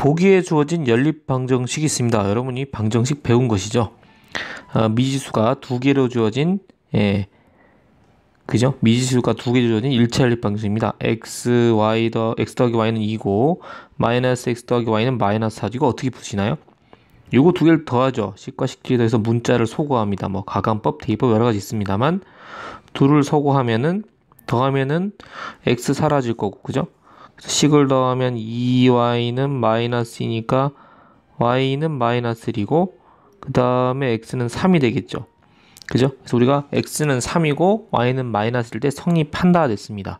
보기에 주어진 연립 방정식이 있습니다. 여러분이 방정식 배운 것이죠. 미지수가 두 개로 주어진 그죠? 미지수가 두 개로 주어진 1차 연립 방정식입니다. x 더하기 y는 2고 마이너스 x 더하기 y는 마이너스 4죠. 이거 어떻게 푸시나요? 요거 두 개를 더하죠. 식과 식끼리 더해서 문자를 소거합니다. 뭐 가감법, 대입법 여러 가지 있습니다만 둘을 소거하면은 더하면은 x 사라질 거고, 그죠? 그래서 식을 더하면 2y는 마이너스 2니까 y는 마이너스 1이고 그 다음에 x는 3이 되겠죠. 그죠? 그래서 우리가 x는 3이고 y는 마이너스 1일 때 성립한다 됐습니다.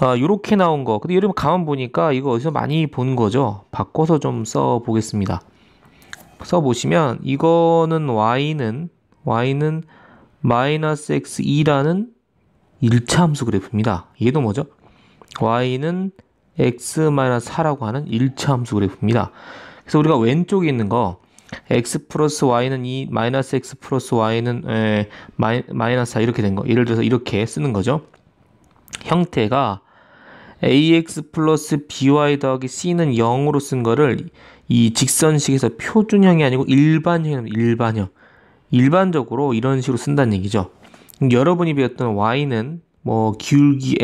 요렇게 나온 거. 근데 여러분 가만 보니까 이거 어디서 많이 본 거죠? 바꿔서 좀 써 보겠습니다. 써보시면 이거는 y는 마이너스 x2라는 1차 함수 그래프입니다. 얘도 뭐죠? y는 x-4라고 하는 1차 함수 그래프입니다. 그래서 우리가 왼쪽에 있는 거 x 플러스 y는 2, 마이너스 x 플러스 y는 마이너스 4 이렇게 된 거. 예를 들어서 이렇게 쓰는 거죠. 형태가 ax 플러스 by 더하기 c는 0으로 쓴 거를 이 직선식에서 표준형이 아니고 일반형. 일반적으로 이런 식으로 쓴다는 얘기죠. 여러분이 배웠던 y는 뭐 기울기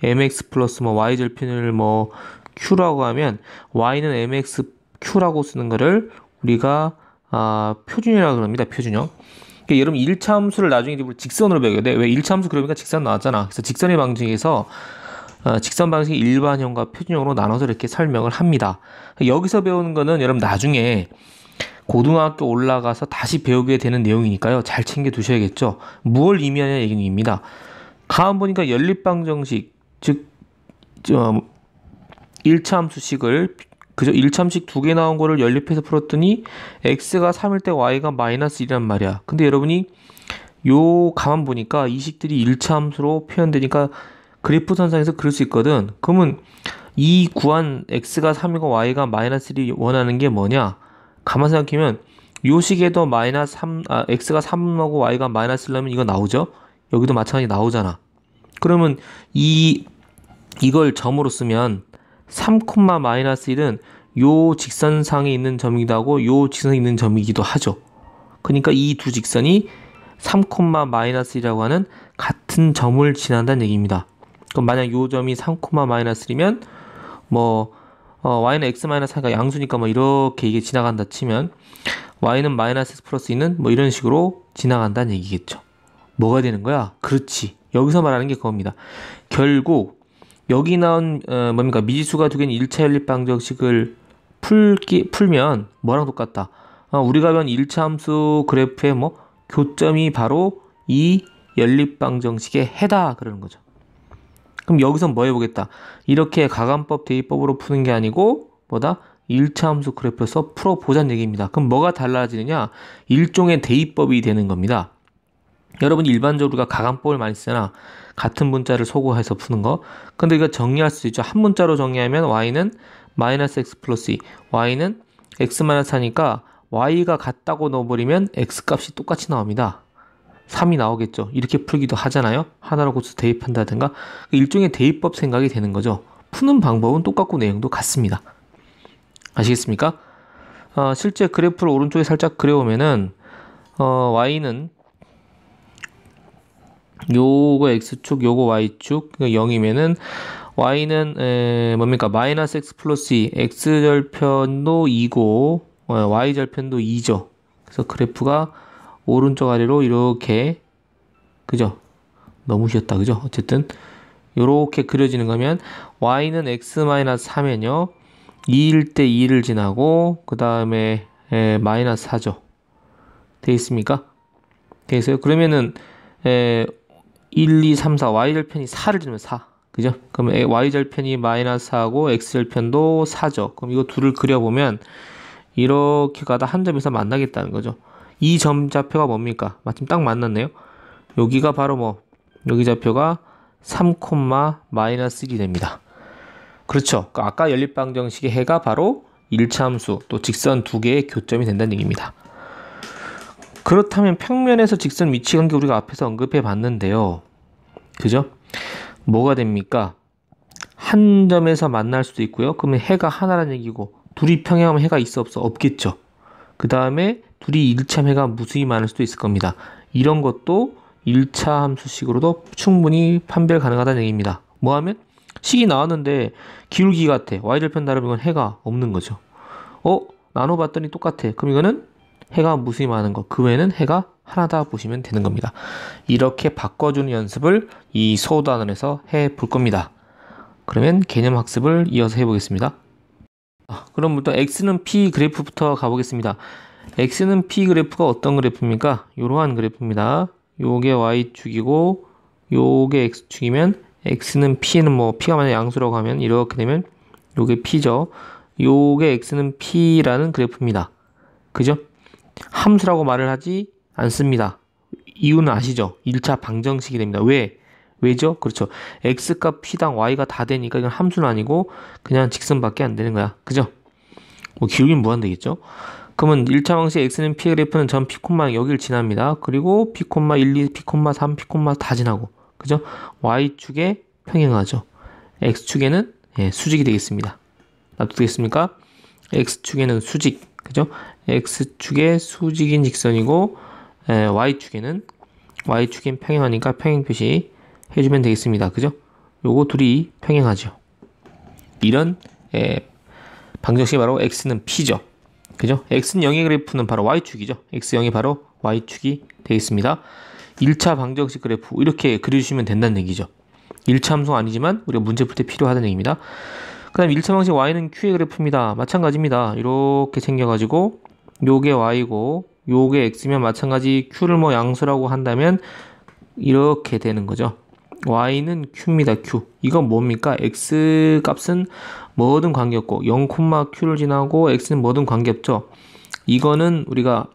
mx 플러스 뭐 y절편을 뭐 q라고 하면 y는 mx q라고 쓰는 거를 우리가 표준형이라고 그럽니다. 표준형. 그러니까 여러분 1차 함수를 나중에 직선으로 배워야 돼. 왜 1차 함수 그러니까 직선 나왔잖아. 그래서 직선의 방정에서 직선 방식이 일반형과 표준형으로 나눠서 이렇게 설명을 합니다. 여기서 배우는 거는 여러분 나중에 고등학교 올라가서 다시 배우게 되는 내용이니까요. 잘 챙겨 두셔야겠죠. 무엇을 의미하냐 얘기입니다. 가만 보니까 연립방정식, 즉 1차 함수식을 그죠? 1차 함수식 두 개 나온 거를 연립해서 풀었더니 x가 3일 때 y가 마이너스 1이란 말이야. 근데 여러분이 가만 보니까 이 식들이 1차 함수로 표현되니까 그래프 선상에서 그릴 수 있거든. 그러면 이 구한 x가 3이고 y가 마이너스 1이 원하는 게 뭐냐? 가만 생각하면 요 식에도 x가 3하고 y가 마이너스 1이면 이거 나오죠? 여기도 마찬가지 나오잖아. 그러면 이걸 점으로 쓰면 3, 마이너스 1은 요 직선상에 있는 점이기도 하고 요 직선에 있는 점이기도 하죠. 그러니까 이 두 직선이 3, 마이너스 1이라고 하는 같은 점을 지난다는 얘기입니다. 그럼 만약 요 점이 3, 마이너스 1이면 뭐 y는 x 마이너스 4가 양수니까 뭐 이렇게 이게 지나간다 치면 y는 마이너스 x 플러스 2는 뭐 이런 식으로 지나간다는 얘기겠죠. 뭐가 되는 거야? 그렇지. 여기서 말하는 게 그겁니다. 결국 여기 나온 뭡니까? 미지수가 두 개는 1차 연립 방정식을 풀면 뭐랑 똑같다? 우리가 배운 1차 함수 그래프의 뭐 교점이 바로 이 연립 방정식의 해다 그러는 거죠. 그럼 여기서 뭐 해보겠다? 이렇게 가감법, 대입법으로 푸는 게 아니고 뭐다? 1차 함수 그래프에서 풀어보자는 얘기입니다. 그럼 뭐가 달라지느냐? 일종의 대입법이 되는 겁니다. 여러분 일반적으로 우리가 가감법을 많이 쓰잖아. 같은 문자를 소거해서 푸는 거. 근데 이거 정리할 수 있죠. 한 문자로 정리하면 y는 마이너스 x 플러스 2, y는 x 마이너스 4니까 y가 같다고 넣어버리면 x 값이 똑같이 나옵니다. 3이 나오겠죠. 이렇게 풀기도 하잖아요. 하나로 고쳐 대입한다든가. 일종의 대입법 생각이 되는 거죠. 푸는 방법은 똑같고 내용도 같습니다. 아시겠습니까? 실제 그래프를 오른쪽에 살짝 그려오면은 y는 요거 x축, 요거 y축, 0이면은 y는 뭡니까? 마이너스 x 플러스 2, x절편도 2고 y절편도 2죠. 그래서 그래프가 오른쪽 아래로 이렇게 그죠? 너무 쉬웠다 그죠? 어쨌든 요렇게 그려지는 거면 y는 x-3면요 2일 때 2를 지나고 그 다음에 마이너스 4죠. 되어 있습니까? 되어 있어요? 그러면은 1, 2, 3, 4 y절편이 4를 지나면 4 그죠? 그러면 y절편이 마이너스 4고 x절편도 4죠. 그럼 이거 둘을 그려보면 이렇게 가다 한 점에서 만나겠다는 거죠. 이 점 좌표가 뭡니까? 마침 딱 만났네요. 여기가 바로 여기 좌표가 3, 마이너스 1이 됩니다. 그렇죠. 아까 연립방정식의 해가 바로 1차 함수 또 직선 두 개의 교점이 된다는 얘기입니다. 그렇다면 평면에서 직선 위치관계 우리가 앞에서 언급해 봤는데요. 그죠? 뭐가 됩니까? 한 점에서 만날 수도 있고요. 그러면 해가 하나라는 얘기고 둘이 평행하면 해가 있어 없어? 없겠죠. 그 다음에 둘이 일치하면 해가 무수히 많을 수도 있을 겁니다. 이런 것도 1차 함수식으로도 충분히 판별 가능하다는 얘기입니다. 뭐 하면 식이 나왔는데 기울기 같아. y절편 다르면 해가 없는 거죠. 나눠봤더니 똑같아. 그럼 이거는 해가 무수히 많은 거. 그 외에는 해가 하나다 보시면 되는 겁니다. 이렇게 바꿔주는 연습을 이 소단원에서 해 볼 겁니다. 그러면 개념 학습을 이어서 해보겠습니다. 그럼 일단 x는 p 그래프부터 가보겠습니다. x는 p 그래프가 어떤 그래프입니까? 이러한 그래프입니다. 요게 y축이고 요게 x축이면 x는 p는 뭐 p가 만약 양수라고 하면 이렇게 되면 요게 p죠. 요게 x는 p라는 그래프입니다. 그죠? 함수라고 말을 하지 않습니다. 이유는 아시죠? 1차 방정식이 됩니다. 왜죠? 그렇죠. x값 p당 y가 다 되니까 이건 함수는 아니고 그냥 직선밖에 안 되는 거야. 그죠? 뭐 기울기는 무한되겠죠? 그러면 1차 방식 x는 p 그래프는 전 p, 여기를 지납니다. 그리고 p, 1, 2, p, 3, p, 다 지나고. 그죠? y축에 평행하죠. x축에는 수직이 되겠습니다. 납득되겠습니까? x축에는 수직. 그죠? x축에 수직인 직선이고 y축엔 평행하니까 평행 표시 해주면 되겠습니다. 그죠? 요거 둘이 평행하죠. 이런 방정식이 바로 x는 p죠. 그죠? x는 0의 그래프는 바로 y축이죠. x0이 바로 y축이 되겠습니다. 1차 방정식 그래프 이렇게 그려주시면 된다는 얘기죠. 1차 함수가 아니지만 우리가 문제 풀 때 필요하다는 얘기입니다. 그 다음 1차 방식 y는 q의 그래프입니다. 마찬가지입니다. 이렇게 생겨가지고 요게 y고 요게 x면 마찬가지 q를 뭐 양수라고 한다면 이렇게 되는 거죠. y는 q입니다. q. 이건 뭡니까? x 값은 뭐든 관계없고 0,q를 지나고 x는 뭐든 관계없죠. 이거는 우리가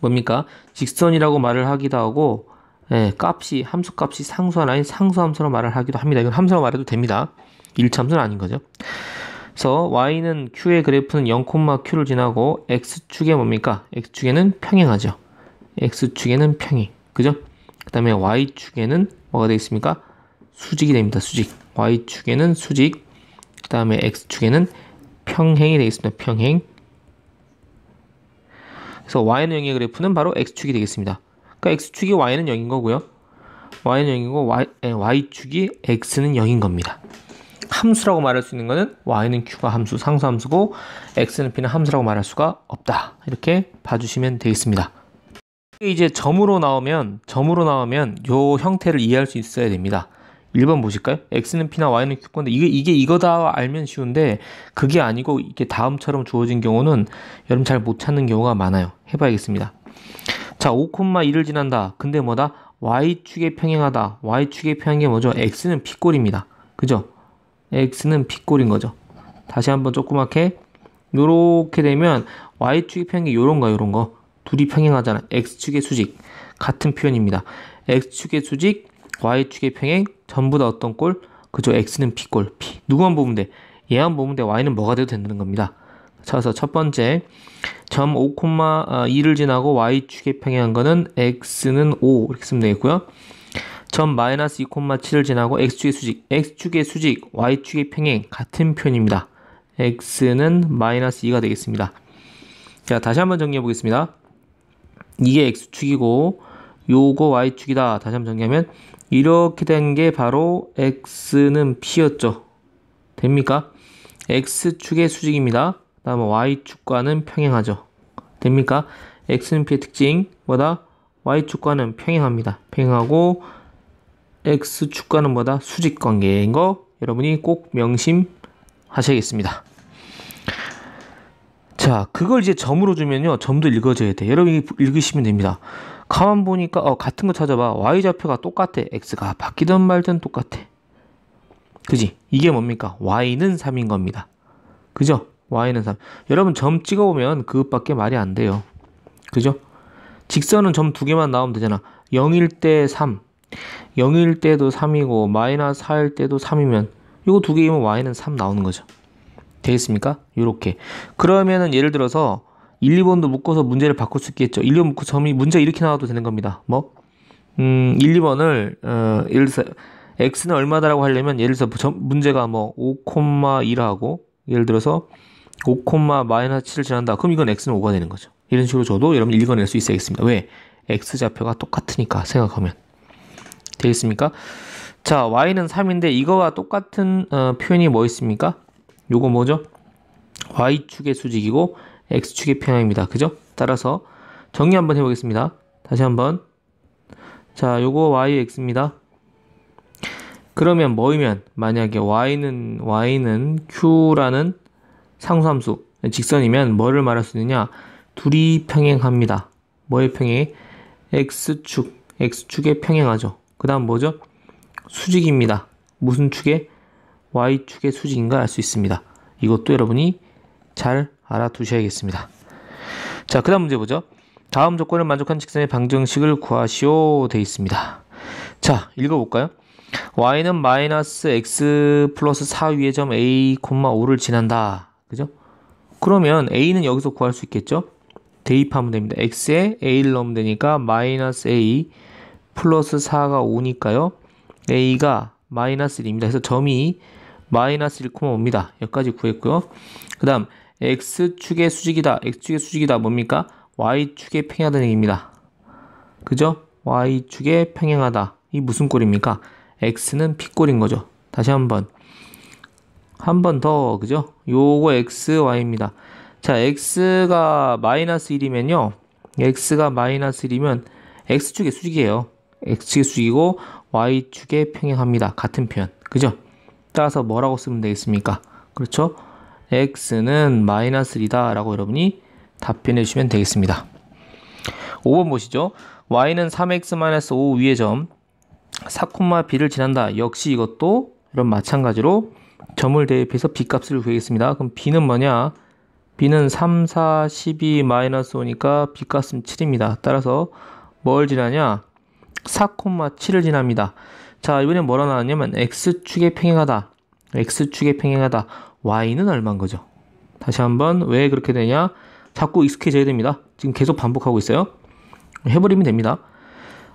뭡니까? 직선이라고 말을 하기도 하고 함수값이 상수가 아닌 상수함수로 말을 하기도 합니다. 이건 함수라고 말해도 됩니다. 1차 함수는 아닌 거죠. 그래서 y는 q의 그래프는 0,q를 지나고 x축에 뭡니까? x축에는 평행하죠. x축에는 평행. 그죠? 그 다음에 y축에는 뭐가 되겠습니까? 수직이 됩니다. 수직. y축에는 수직. 그 다음에 x축에는 평행이 되겠습니다. 평행. 그래서 y는 0의 그래프는 바로 x축이 되겠습니다. 그러니까 x축이 y는 0인 거고요. y는 0이고 y축이 x는 0인 겁니다. 함수라고 말할 수 있는 거는 y는 q가 함수, 상수함수고 x는 p는 함수라고 말할 수가 없다. 이렇게 봐주시면 되겠습니다. 이제 점으로 나오면 요 형태를 이해할 수 있어야 됩니다. 1번 보실까요? x는 p나 y는 q 건데 이게 이거다 알면 쉬운데 그게 아니고 이게 다음처럼 주어진 경우는 여러분 잘 못 찾는 경우가 많아요. 해봐야겠습니다. 자, 5,2를 지난다. 근데 뭐다? y축에 평행하다. y축에 평행한 게 뭐죠? x는 p꼴입니다. 그죠? x는 p꼴인 거죠. 다시 한번 조그맣게 요렇게 되면 y축이 평행한 게 요런 거 둘이 평행하잖아. x축의 수직 같은 표현입니다. x축의 수직 y축의 평행 전부 다 어떤 꼴? 그죠? x는 p꼴 p 누구만 보면 돼? 얘만 보면 돼. y는 뭐가 돼도 된다는 겁니다. 자, 그래서 첫 번째 점 5,2를 지나고 y축에 평행한 거는 x는 5 이렇게 쓰면 되겠고요. 점 마이너스 2,7을 지나고 x축의 수직, y축의 평행 같은 표현입니다. x는 마이너스 2가 되겠습니다. 자, 다시 한번 정리해 보겠습니다. 이게 x축이고 요거 y축이다. 다시 한번 정리하면 이렇게 된 게 바로 x는 p였죠. 됩니까? x축의 수직입니다. 다음에 y축과는 평행하죠. 됩니까? x는 p의 특징 뭐다? y축과는 평행합니다. 평행하고 x축과는 뭐다? 수직 관계인 거 여러분이 꼭 명심하셔야겠습니다. 자, 그걸 이제 점으로 주면요. 점도 읽어줘야 돼. 여러분이 읽으시면 됩니다. 가만 보니까 같은 거 찾아봐. y좌표가 똑같아. x가 바뀌든 말든 똑같아. 그지? 이게 뭡니까? y는 3인 겁니다. 그죠? y는 3. 여러분 점 찍어보면 그것밖에 말이 안 돼요. 그죠? 직선은 점 2개만 나오면 되잖아. 0일 때 3. 0일 때도 3이고 마이너스 4일 때도 3이면 이거 2개이면 y는 3 나오는 거죠. 되겠습니까? 요렇게. 그러면은 예를 들어서 1, 2번도 묶어서 문제를 바꿀 수 있겠죠. 1, 2번 묶고 점이 문제가 이렇게 나와도 되는 겁니다. 1, 2번을 예를 들어서 x는 얼마다라고 하려면 예를 들어서 문제가 뭐 5,1하고 예를 들어서 5, 마이너스 7을 지난다. 그럼 이건 x는 5가 되는 거죠. 이런 식으로 줘도 여러분 읽어낼 수 있어야겠습니다. 왜? x좌표가 똑같으니까 생각하면. 되겠습니까? 자, y는 3인데 이거와 똑같은 표현이 뭐 있습니까? 요거 뭐죠? y축의 수직이고 x축의 평행입니다. 그죠? 따라서 정리 한번 해보겠습니다. 다시 한번. 자, 요거 y, x입니다. 그러면 뭐이면 만약에 y는 q라는 상수함수, 직선이면 뭐를 말할 수 있느냐? 둘이 평행합니다. 뭐의 평행? x축에 평행하죠. 그 다음 뭐죠? 수직입니다. 무슨 축에? y축의 수직인가 알 수 있습니다. 이것도 여러분이 잘 알아두셔야겠습니다. 자, 그 다음 문제 보죠. 다음 조건을 만족한 직선의 방정식을 구하시오 되어 있습니다. 자, 읽어볼까요? y는 마이너스 x 플러스 4 위의 점 a, 5를 지난다. 그죠? 그러면 a는 여기서 구할 수 있겠죠? 대입하면 됩니다. x에 a를 넣으면 되니까 마이너스 a 플러스 4가 5니까요. a가 마이너스 1입니다. 그래서 점이 마이너스 1,5입니다. 여기까지 구했고요. 그 다음 x축의 수직이다. x축의 수직이다. 뭡니까? y축에 평행하다는 얘기입니다. 그죠? y축에 평행하다. 이 무슨 꼴입니까? x는 p꼴인 거죠. 다시 한 번 더, 그죠? 요거 x, y입니다. 자, x가 마이너스 1이면요. x가 마이너스 1이면 x축의 수직이에요. x축의 수직이고 y축에 평행합니다. 같은 표현. 그죠? 따라서 뭐라고 쓰면 되겠습니까? 그렇죠? x는 마이너스 1이다 라고 여러분이 답변해 주시면 되겠습니다. 5번 보시죠. y는 3x-5 위의 점 4,b를 지난다. 역시 이것도 이런 마찬가지로 점을 대입해서 b값을 구하겠습니다. 그럼 b는 뭐냐? b는 3, 4, 12, 마이너스 5니까 b값은 7입니다. 따라서 뭘 지나냐? 4,7을 지납니다. 자, 이번엔 뭐라 나왔냐면 x축에 평행하다. x축에 평행하다. y는 얼마인 거죠? 다시 한번 왜 그렇게 되냐? 자꾸 익숙해져야 됩니다. 지금 계속 반복하고 있어요. 해버리면 됩니다.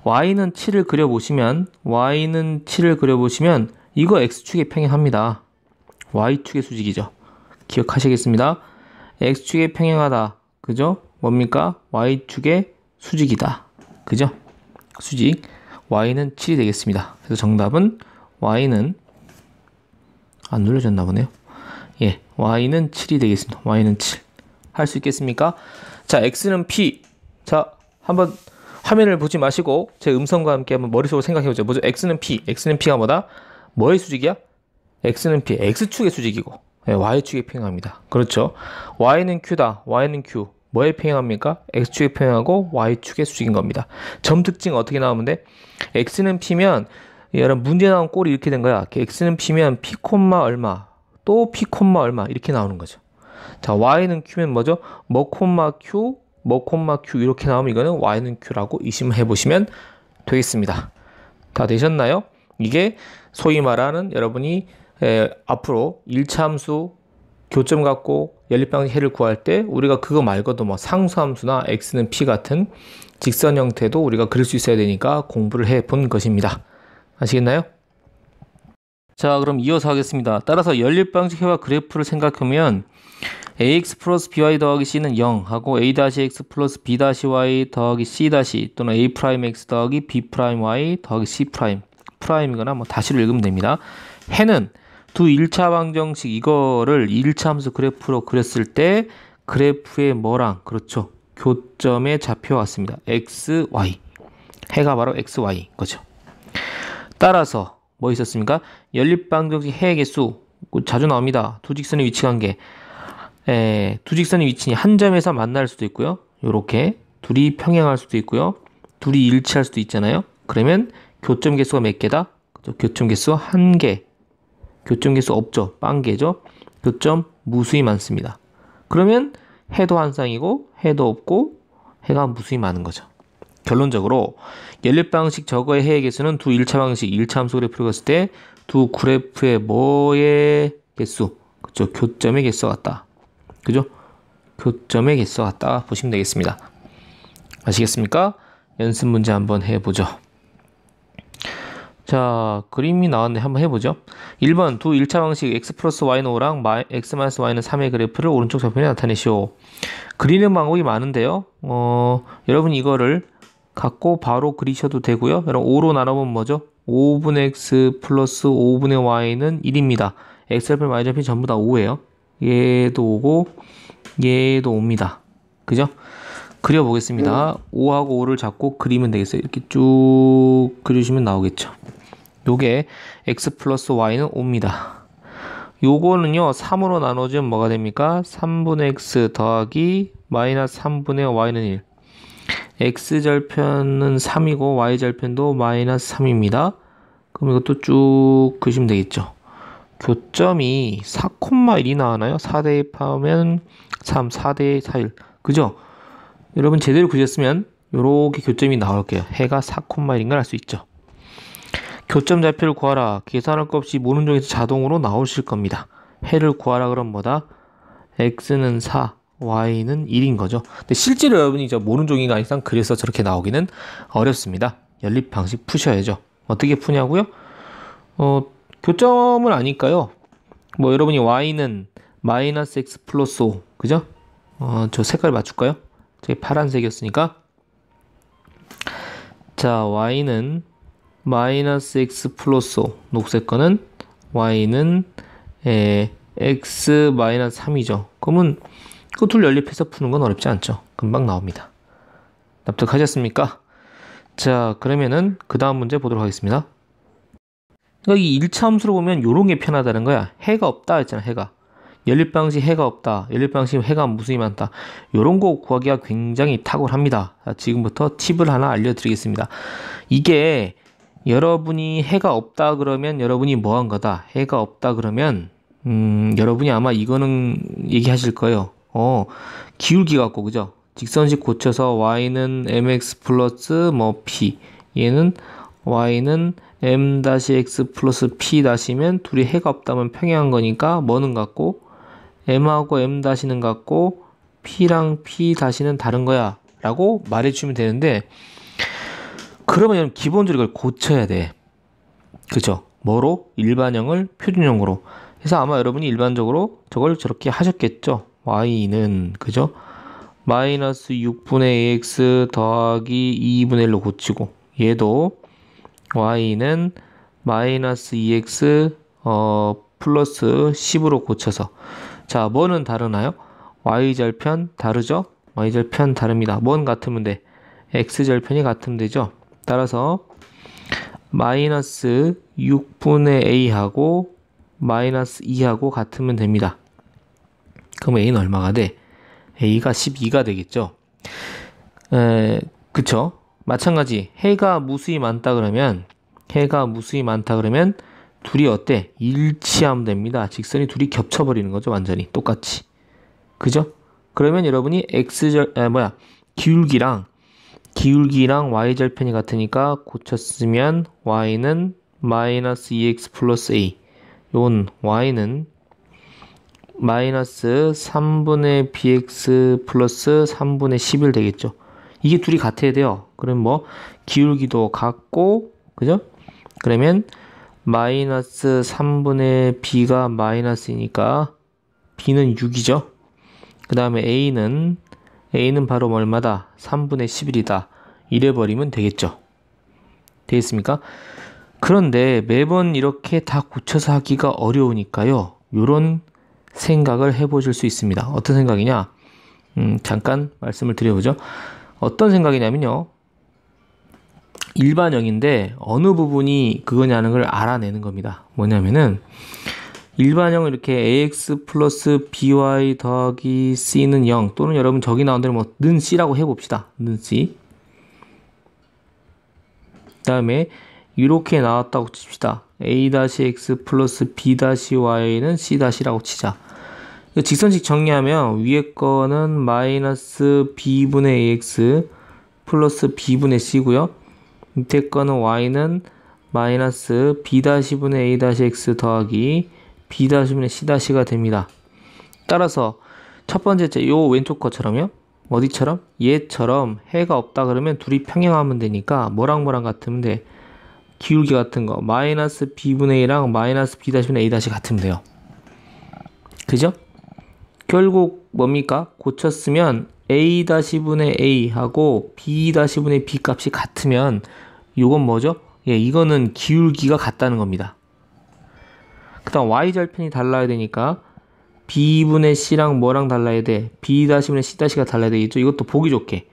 y는 7을 그려보시면 이거 x축에 평행합니다. y축의 수직이죠. 기억하시겠습니다. x축에 평행하다. 그죠? 뭡니까? y축의 수직이다. 그죠? 수직. y는 7이 되겠습니다. 그래서 정답은 y는 안 눌러졌나 보네요. 예, y는 7이 되겠습니다. y는 7. 할 수 있겠습니까? 자, x는 p. 자, 한번 화면을 보지 마시고 제 음성과 함께 한번 머릿속으로 생각해보죠. 뭐죠? x는 p. x는 p가 뭐다? 뭐의 수직이야? x는 p. x축의 수직이고 예, y축에 평행합니다. 그렇죠? y는 q다. y는 q. 뭐에 평행합니까? x축에 평행하고 y축의 수직인 겁니다. 점 특징 어떻게 나오면 돼? x는 p면 여러분 문제 나온 꼴이 이렇게 된 거야. x는 p면 p, 얼마 또 p, 얼마 이렇게 나오는 거죠. 자, y는 q면 뭐죠? 뭐, q, 이렇게 나오면 이거는 y는 q라고 의심해 보시면 되겠습니다. 다 되셨나요? 이게 소위 말하는 여러분이 앞으로 1차 함수 교점 갖고 연립방식 해를 구할 때 우리가 그거 말고도 뭐 상수함수나 x는 p 같은 직선 형태도 우리가 그릴 수 있어야 되니까 공부를 해 본 것입니다. 아시겠나요? 자, 그럼 이어서 하겠습니다. 따라서 연립방식 해와 그래프를 생각하면 ax 플러스 by 더하기 c는 0 하고 a-x 플러스 b-y 더하기 c- 또는 a'(x) 더하기 b'(y) 더하기 c' 프라임이거나 뭐 다시로 읽으면 됩니다. 해는 두 1차 방정식 이거를 1차 함수 그래프로 그렸을 때 그래프의 뭐랑 그렇죠. 교점에 잡혀왔습니다. x, y. 해가 바로 x, y 거죠. 따라서 뭐 있었습니까? 연립방정식 해의 개수 자주 나옵니다. 두 직선의 위치 관계. 두 직선의 위치니 한 점에서 만날 수도 있고요. 요렇게 둘이 평행할 수도 있고요. 둘이 일치할 수도 있잖아요. 그러면 교점 개수가 몇 개다? 교점 개수 1개. 교점 개수 없죠. 빵개죠. 교점 무수히 많습니다. 그러면 해도 한 쌍이고 해도 없고 해가 무수히 많은 거죠. 결론적으로 연립방식 저거의 해의 개수는 두 1차 방식 1차 함수 그래프를 그렸을 때 두 그래프의 뭐의 개수? 그죠? 교점의 개수가 같다. 그죠? 교점의 개수가 같다 보시면 되겠습니다. 아시겠습니까? 연습 문제 한번 해보죠. 자, 그림이 나왔네. 한번 해보죠. 1번 두 1차 방식 x 플러스 y는 5랑 x 마이너스 y는 3의 그래프를 오른쪽 좌표에 나타내시오. 그리는 방법이 많은데요. 여러분 이거를 갖고 바로 그리셔도 되고요. 여러분 5로 나눠보면 뭐죠? 5분의 x 플러스 5분의 y는 1입니다. x절편, y절편이 전부 다 5예요. 얘도 5고 얘도 5입니다. 그죠? 그려보겠습니다. 5하고 5를 잡고 그리면 되겠어요. 이렇게 쭉 그리시면 나오겠죠. 요게 x 플러스 y는 5입니다. 요거는요 3으로 나눠주면 뭐가 됩니까? 3분의 x 더하기 마이너스 3분의 y는 1. x절편은 3이고 y절편도 마이너스 3입니다. 그럼 이것도 쭉 그리시면 되겠죠. 교점이 4,1이 나오나요? 4 대입하면 3, 4 대 4, 1. 그죠? 여러분 제대로 그렸으면 요렇게 교점이 나올게요. 해가 4,1인 걸 알 수 있죠. 교점 좌표를 구하라. 계산할 것 없이 모눈종에서 자동으로 나오실 겁니다. 해를 구하라 그럼 뭐다? x는 4, y는 1인 거죠. 근데 실제로 여러분이 저 모눈종이가 이상 그래서 저렇게 나오기는 어렵습니다. 연립 방식 푸셔야죠. 어떻게 푸냐고요? 교점을 아니까요. 뭐 여러분이 y는 마이너스 x 플러스 5, 그죠? 저 색깔 맞출까요? 저게 파란색이었으니까. 자, y는 마이너스 x 플러스 5, 녹색 거는 y는 x 마이너스 3이죠. 그러면 그 둘 연립해서 푸는 건 어렵지 않죠. 금방 나옵니다. 납득하셨습니까? 자, 그러면은 그 다음 문제 보도록 하겠습니다. 그러니까 이 1차 함수로 보면 요런 게 편하다는 거야. 해가 없다 했잖아. 해가. 연립방식 해가 없다. 연립방식 해가 무수히 많다. 요런 거 구하기가 굉장히 탁월합니다. 자, 지금부터 팁을 하나 알려드리겠습니다. 이게 여러분이 해가 없다 그러면 여러분이 뭐 한 거다. 해가 없다 그러면 여러분이 아마 이거는 얘기하실 거예요. 기울기 갖고, 그죠? 직선식 고쳐서 y는 mx 플러스 뭐 p, 얘는 y는 m-x 플러스 p 다시면 둘이 해가 없다면 평행한 거니까 뭐는 같고 m하고 m 다시는 같고 p랑 p 다시는 다른 거야 라고 말해주면 되는데, 그러면 기본적으로 이걸 고쳐야 돼. 그죠? 뭐로? 일반형을 표준형으로 해서 아마 여러분이 일반적으로 저걸 저렇게 하셨겠죠. y는, 그죠? 마이너스 6분의 ax 더하기 2분의 1로 고치고, 얘도 y는 마이너스 2x 플러스 10으로 고쳐서, 자, 뭐는 다르나요? y절편 다르죠? y절편 다릅니다. 뭔 같으면 돼? x절편이 같으면 되죠? 따라서 마이너스 6분의 a하고 마이너스 2하고 같으면 됩니다. 그럼 a는 얼마가 돼? a가 12가 되겠죠? 그쵸? 마찬가지 해가 무수히 많다 그러면 둘이 어때? 일치하면 됩니다. 직선이 둘이 겹쳐버리는 거죠. 완전히 똑같이. 그죠? 그러면 여러분이 기울기랑 y절편이 같으니까 고쳤으면 y는 마이너스 2x 플러스 a, 요건 y는 마이너스 3분의 bx 플러스 3분의 11 되겠죠. 이게 둘이 같아야 돼요. 그럼 뭐 기울기도 같고, 그죠? 그러면 마이너스 3분의 b가 마이너스이니까 b는 6이죠. 그 다음에 a는 바로 얼마다? 3분의 11이다. 이래버리면 되겠죠. 되겠습니까? 그런데 매번 이렇게 다 고쳐서 하기가 어려우니까요. 요런 생각을 해보실 수 있습니다. 어떤 생각이냐? 잠깐 말씀을 드려보죠. 어떤 생각이냐면요. 일반형인데 어느 부분이 그거냐는 걸 알아내는 겁니다. 뭐냐면은 일반형은 이렇게 ax 플러스 by 더하기 c는 0, 또는 여러분 저기 나온 대로 뭐 는 c라고 해봅시다. 는 c. 그 다음에 이렇게 나왔다고 칩시다. a-x 플러스 b-y는 c-라고 치자. 직선식 정리하면 위에 거는 마이너스 b분의 ax 플러스 b분의 c고요. 밑에 거는 y는 마이너스 b-분의 a-x 더하기 b-분의 c-가 됩니다. 따라서 첫 번째 요 왼쪽 것처럼요. 어디처럼? 얘처럼 해가 없다 그러면 둘이 평행하면 되니까 뭐랑 같으면 돼? 기울기 같은 거 마이너스 b분의 a랑 마이너스 b-분의 a 같으면 돼요. 그죠? 결국 뭡니까? 고쳤으면 a-분의 a하고 b-분의 b 값이 같으면 이건 뭐죠? 예, 이거는 기울기가 같다는 겁니다. 그 다음 y절편이 달라야 되니까 b분의 c랑 뭐랑 달라야 돼? b-분의 c-가 달라야 되겠죠? 이것도 보기 좋게.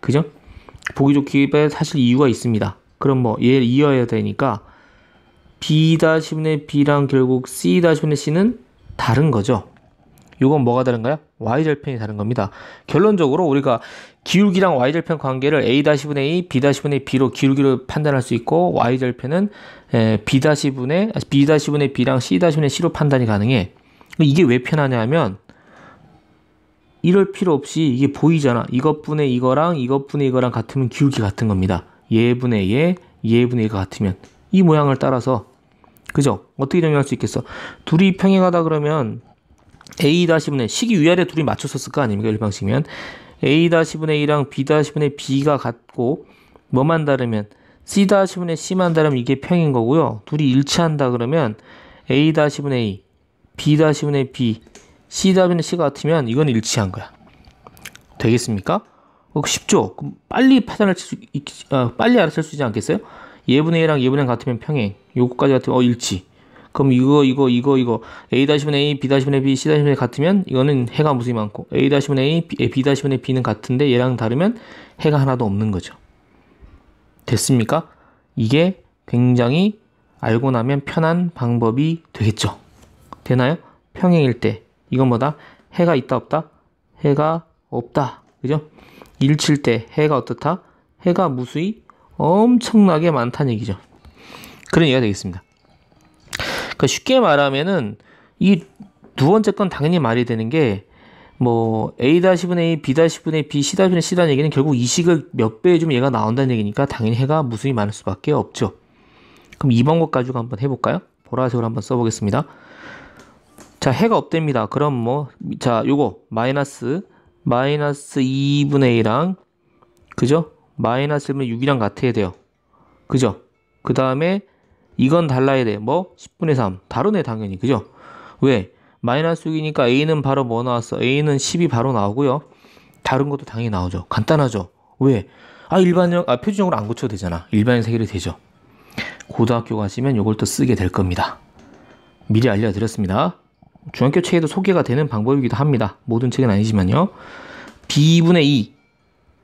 그죠? 보기 좋기에 사실 이유가 있습니다. 그럼 뭐 얘를 이어야 되니까 b-분의 b랑 결국 c-분의 c는 다른 거죠. 이건 뭐가 다른가요? y절편이 다른 겁니다. 결론적으로 우리가 기울기랑 y절편 관계를 a-분의 a, b-분의 b로 기울기를 판단할 수 있고 y절편은 b-분의 b랑 c-분의 c로 판단이 가능해. 이게 왜 편하냐 하면 이럴 필요 없이 이게 보이잖아. 이것분의 이거랑 이것분의 이거랑 같으면 기울기 같은 겁니다. 얘분의 얘분의 얘가 같으면 이 모양을 따라서 그죠? 어떻게 정리할 수 있겠어? 둘이 평행하다 그러면 a-분의 식이 위아래 둘이 맞췄었을 거 아닙니까? 일방식이면 a-분의 a랑 b-분의 b가 같고 뭐만 다르면 c-분의 c만 다르면 이게 평인 거고요. 둘이 일치한다 그러면 a-분의 a, b-분의 b, c-분의 c가 같으면 이건 일치한 거야. 되겠습니까? 쉽죠? 그럼 빨리 빨리 알아챌 수 있지 않겠어요? 얘분의 a랑 얘분의 같으면 평행. 요거까지 같으면 일치. 그럼 이거 a-분의 a, b-분의 b, c-분의 같으면 이거는 해가 무수히 많고 a-분의 a, b-분의 b는 같은데 얘랑 다르면 해가 하나도 없는 거죠. 됐습니까? 이게 굉장히 알고 나면 편한 방법이 되겠죠. 되나요? 평행일 때 이건 뭐다? 해가 있다 없다? 해가 없다. 그죠? 일칠 때 해가 어떻다? 해가 무수히 엄청나게 많다는 얘기죠. 그런 얘기가 되겠습니다. 그러니까 쉽게 말하면은 이 두 번째 건 당연히 말이 되는 게 뭐 a-분의 a, b-분의 b, c-분의 c라는 얘기는 결국 이 식을 몇 배 해주면 얘가 나온다는 얘기니까 당연히 해가 무수히 많을 수밖에 없죠. 그럼 이 방법 가지고 한번 해볼까요? 보라색으로 한번 써보겠습니다. 자, 해가 없답니다. 그럼 뭐 자, 요거 마이너스 2분의 a랑 그죠? 마이너스 1분의 6이랑 같아야 돼요. 그죠? 그 다음에 이건 달라야 돼. 뭐? 10분의 3. 다르네 당연히. 그죠? 왜? 마이너스 6이니까 a는 바로 뭐 나왔어? a는 10이 바로 나오고요. 다른 것도 당연히 나오죠. 간단하죠? 왜? 표준형으로 안 고쳐도 되잖아. 일반형 해결이 되죠. 고등학교 가시면 이걸 또 쓰게 될 겁니다. 미리 알려드렸습니다. 중학교 책에도 소개가 되는 방법이기도 합니다. 모든 책은 아니지만요. b분의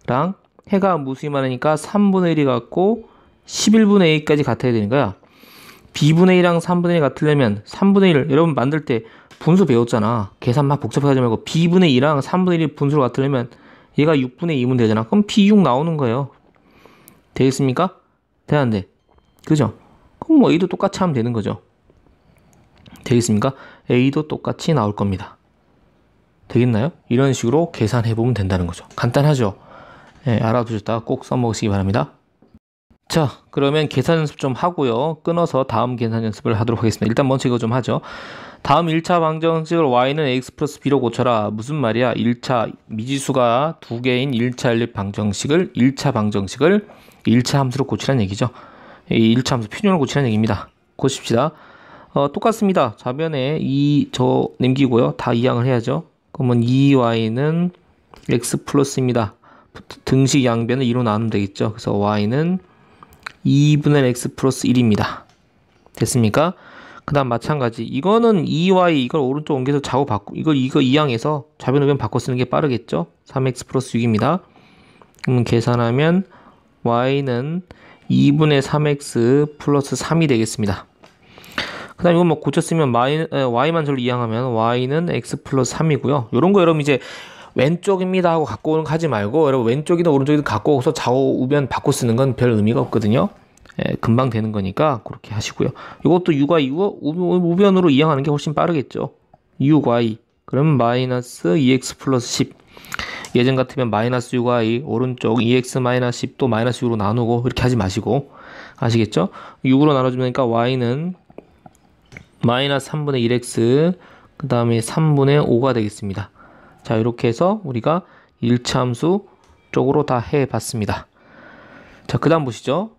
2랑 해가 무수히 많으니까 3분의 1이 같고 11분의 1까지 같아야 되는 거야. b분의 1이랑 3분의 1 같으려면 3분의 1 여러분 만들 때 분수 배웠잖아. 계산 막 복잡하게 하지 말고 b분의 2랑 3분의 1 분수로 같으려면 얘가 6분의 2면 되잖아. 그럼 b6 나오는 거예요. 되겠습니까? 돼 안 돼? 그죠? 그럼 뭐 a도 똑같이 하면 되는 거죠. 되겠습니까? a도 똑같이 나올 겁니다. 되겠나요? 이런 식으로 계산해보면 된다는 거죠. 간단하죠? 네, 알아두셨다가 꼭 써먹으시기 바랍니다. 자, 그러면 계산 연습 좀 하고요. 끊어서 다음 계산 연습을 하도록 하겠습니다. 일단 먼저 이거 좀 하죠. 다음 1차 방정식을 y는 x 플러스 b로 고쳐라. 무슨 말이야? 1차 미지수가 두 개인 1차 연립 방정식을 1차 방정식을 1차 함수로 고치라는 얘기죠. 이 1차 함수 표준으로 고치라는 얘기입니다. 고칩시다. 똑같습니다. 좌변에 저 남기고요. 다 이항을 해야죠. 그러면 2y는 x 플러스입니다. 등식 양변을 2로 나누면 되겠죠. 그래서 y는 2분의 x 플러스 1입니다. 됐습니까? 그 다음 마찬가지. 이거는 2y 이걸 오른쪽 옮겨서 좌우 바꾸 이거 이항해서 좌변 우변 바꿔 쓰는 게 빠르겠죠. 3x 플러스 6입니다. 그럼 계산하면 y는 2분의 3x 플러스 3이 되겠습니다. 그 다음 이건 뭐 고쳤으면 y만 절로 이항하면 y는 x 플러스 3이고요. 요런 거 여러분 이제 왼쪽입니다 하고 갖고 오는 거 하지 말고 여러분 왼쪽이든 오른쪽이든 갖고 오서 좌우 우변 바꿔 쓰는 건 별 의미가 없거든요. 금방 되는 거니까 그렇게 하시고요. 이것도 6y 우변으로 이항하는 게 훨씬 빠르겠죠. 6y 그러면 마이너스 2x 플러스 10. 예전 같으면 마이너스 6y 오른쪽 2x 마이너스 10도 마이너스 6으로 나누고 이렇게 하지 마시고 아시겠죠? 6으로 나눠주니까 y는 마이너스 3분의 1x 그 다음에 3분의 5가 되겠습니다. 자, 이렇게 해서 우리가 1차 함수 쪽으로 다 해봤습니다. 자, 그 다음 보시죠.